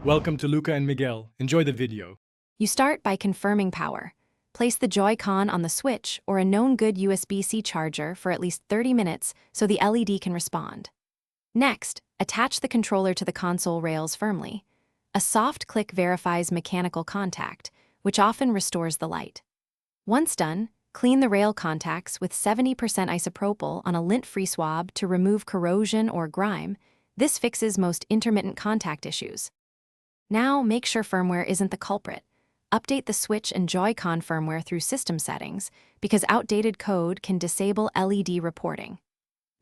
Welcome to Luca and Miguel. Enjoy the video. You start by confirming power. Place the Joycon on the switch or a known good USB-C charger for at least 30 minutes so the LED can respond. Next, attach the controller to the console rails firmly. A soft click verifies mechanical contact, which often restores the light. Once done, clean the rail contacts with 70% isopropyl on a lint-free swab to remove corrosion or grime. This fixes most intermittent contact issues. Now, make sure firmware isn't the culprit. Update the switch and Joycon firmware through system settings because outdated code can disable LED reporting.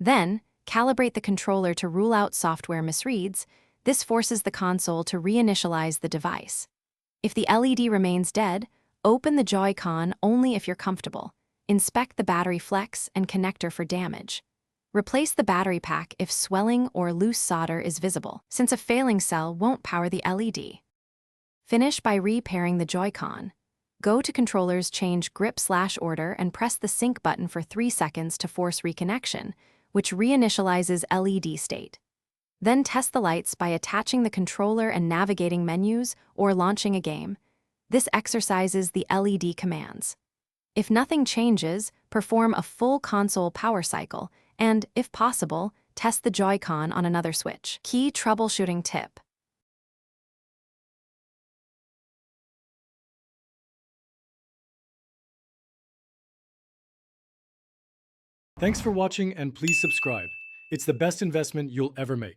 Then, calibrate the controller to rule out software misreads. This forces the console to reinitialize the device. If the LED remains dead, open the Joycon only if you're comfortable. Inspect the battery flex and connector for damage. Replace the battery pack if swelling or loose solder is visible, since a failing cell won't power the LED. Finish by repairing the Joycon. Go to Controllers, change grip/order and press the sync button for 3 seconds to force reconnection, which reinitializes LED state. Then test the lights by attaching the controller and navigating menus or launching a game. This exercises the LED commands. If nothing changes, perform a full console power cycle and, if possible, test the Joycon on another switch. Key troubleshooting tip. Thanks for watching and please subscribe. It's the best investment you'll ever make.